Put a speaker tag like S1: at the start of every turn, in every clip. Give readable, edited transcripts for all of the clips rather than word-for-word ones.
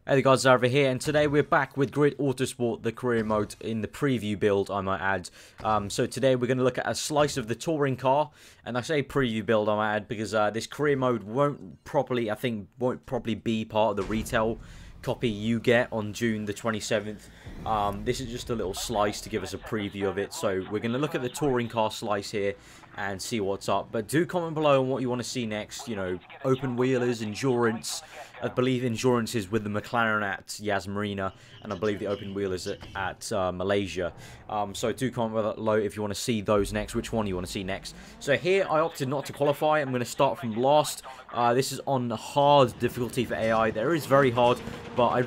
S1: Hey guys, over here, and today we're back with Grid Autosport, the career mode in the preview build, I might add. So today we're going to look at a slice of the touring car, and I say preview build, I might add, because this career mode won't properly be part of the retail copy you get on June the 27th. This is just a little slice to give us a preview of it, so we're going to look at the touring car slice here and see what's up. But do comment below on what you want to see next, you know, open wheelers, endurance. I believe endurance is with the Mclaren at Yas Marina, and I believe the open wheel is at Malaysia. So do comment below if you want to see those next, which one you want to see next. So here I opted not to qualify. I'm going to start from last. This is on hard difficulty for AI. There is very hard, but I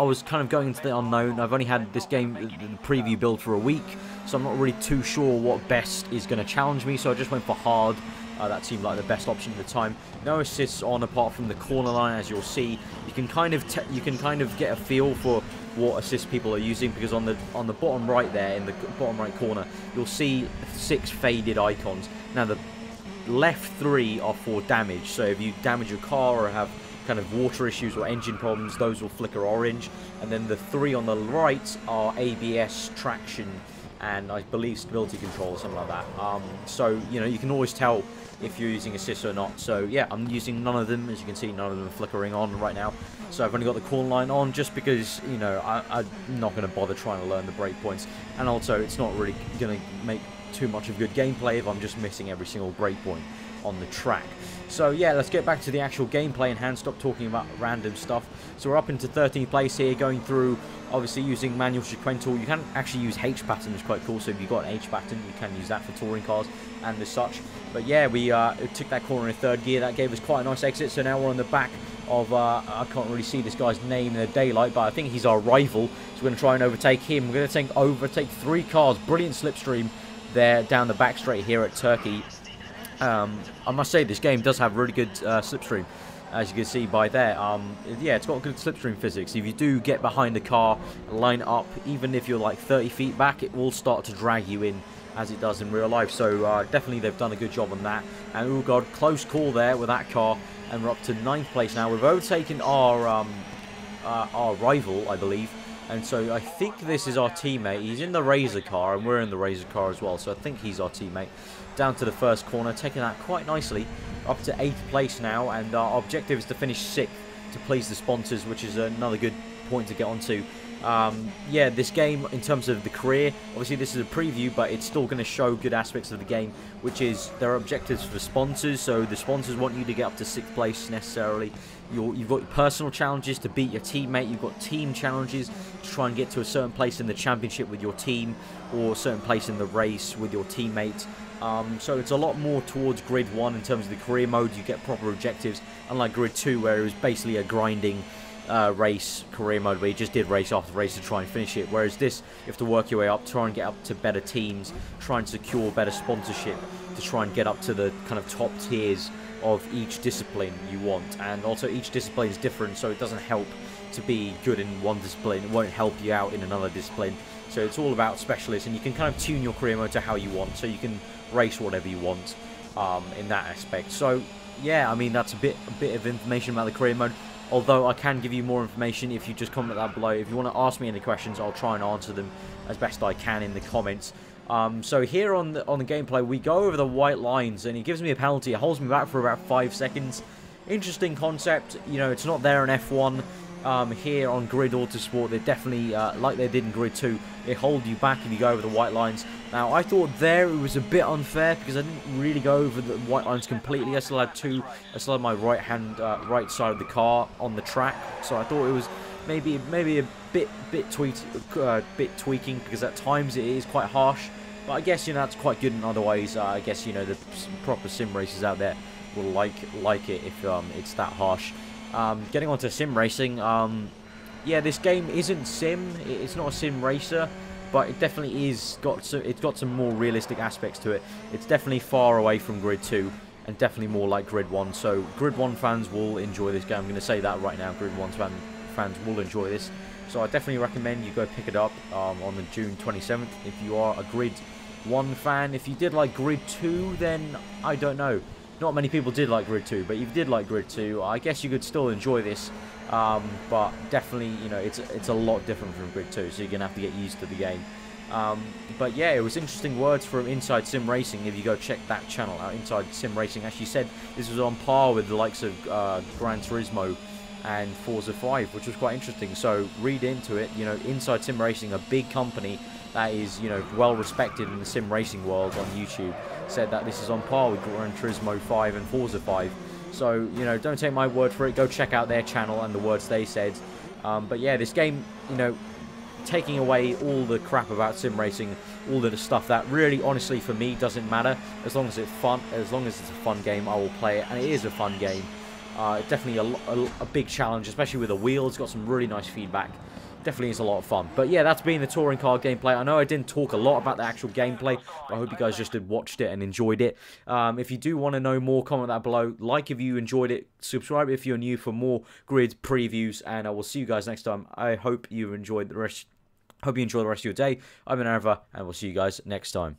S1: was kind of going into the unknown. I've only had this game, the preview build, for a week, so I'm not really too sure what best is going to challenge me, so I just went for hard. That seemed like the best option at the time. No assists on apart from the corner line, as you'll see. You can kind of get a feel for what assist people are using, because on the bottom right there, in the bottom right corner, you'll see 6 faded icons. Now the left 3 are for damage, so if you damage your car or have kind of water issues or engine problems, those will flicker orange. And then the 3 on the right are ABS, traction, and I believe stability control or something like that. So, you know, you can always tell if you're using assists or not. So yeah, I'm using none of them. As you can see, none of them are flickering on right now. So I've only got the corner line on just because, you know, I'm not going to bother trying to learn the breakpoints. And also, it's not really going to make too much of good gameplay if I'm just missing every single breakpoint on the track. So yeah, let's get back to the actual gameplay and hand stop talking about random stuff. So we're up into 13th place here, going through, obviously using manual sequential. You can actually use H pattern, which is quite cool. So if you've got an H pattern, you can use that for touring cars and as such. But yeah, we took that corner in 3rd gear. That gave us quite a nice exit. So now we're on the back of, I can't really see this guy's name in the daylight, but I think he's our rival. So we're going to try and overtake him. We're going to overtake 3 cars. Brilliant slipstream there down the back straight here at Turkey. I must say this game does have really good slipstream, as you can see by there. Yeah, it's got good slipstream physics. If you do get behind the car, line up, even if you're like 30 feet back, it will start to drag you in as it does in real life. So definitely they've done a good job on that. And oh god, close call there with that car, and we're up to 9th place now. We've overtaken our rival, I believe. And so I think this is our teammate. He's in the Razor car, and we're in the Razor car as well. So I think he's our teammate. Down to the first corner, taking that quite nicely. Up to 8th place now, and our objective is to finish 6th to please the sponsors, which is another good point to get onto. Yeah, this game, in terms of the career, obviously this is a preview, but it's still going to show good aspects of the game, which is there are objectives for sponsors. So the sponsors want you to get up to 6th place necessarily. You've got personal challenges to beat your teammate. You've got team challenges to try and get to a certain place in the championship with your team, or a certain place in the race with your teammate. So it's a lot more towards Grid 1 in terms of the career mode. You get proper objectives, unlike Grid 2, where it was basically a grinding race career mode, where you just did race after race to try and finish it. Whereas this, you have to work your way up, try and get up to better teams, try and secure better sponsorship to try and get up to the kind of top tiers of each discipline you want. And also each discipline is different, so it doesn't help to be good in one discipline. It won't help you out in another discipline. So it's all about specialists, and you can kind of tune your career mode to how you want, so you can race whatever you want in that aspect. So yeah, I mean, that's a bit of information about the career mode, although I can give you more information if you just comment that below. If you want to ask me any questions, I'll try and answer them as best I can in the comments. So here on the gameplay, we go over the white lines, and it gives me a penalty. It holds me back for about 5 seconds. Interesting concept. You know, it's not there in F1. Here on Grid Autosport, they definitely, like they did in Grid 2, they hold you back if you go over the white lines. Now, I thought there it was a bit unfair, because I didn't really go over the white lines completely. I still had my right side of the car on the track, so I thought it was maybe a bit tweaking, because at times it is quite harsh. But I guess, you know, that's quite good in other ways. I guess, you know, the proper sim racers out there will like it if it's that harsh. Getting onto sim racing, yeah, this game isn't sim. It's not a sim racer, but it definitely it's got some more realistic aspects to it. It's definitely far away from Grid 2, and definitely more like Grid 1. So Grid 1 fans will enjoy this game. I'm going to say that right now. Grid 1 fans will enjoy this. So I definitely recommend you go pick it up on the June 27th if you are a Grid 1 fan. If you did like Grid 2, then I don't know. not many people did like Grid 2, but if you did like Grid 2, I guess you could still enjoy this. But definitely, you know, it's a lot different from Grid 2, so you're gonna have to get used to the game. But yeah, it was interesting words from Inside Sim Racing. If you go check that channel out, Inside Sim Racing actually said this was on par with the likes of Gran Turismo and Forza 5, which was quite interesting. So read into it. You know, Inside Sim Racing, a big company that is, you know, well respected in the sim racing world on YouTube, said that this is on par with Gran Turismo 5 and Forza 5. So, you know, don't take my word for it. Go check out their channel and the words they said. But yeah, this game, you know, taking away all the crap about sim racing, all of the stuff that really, honestly, for me, doesn't matter. As long as it's fun, as long as it's a fun game, I will play it, and it is a fun game. Definitely a big challenge, especially with the wheels. It's got some really nice feedback. Definitely is a lot of fun. But yeah, that's been the touring car gameplay. I know I didn't talk a lot about the actual gameplay, but I hope you guys just watched it and enjoyed it. If you do want to know more, comment that below. Like if you enjoyed it. Subscribe if you're new for more Grid previews. And I will see you guys next time. I hope you enjoyed the rest. Hope you enjoy the rest of your day. I've been aarava, and we'll see you guys next time.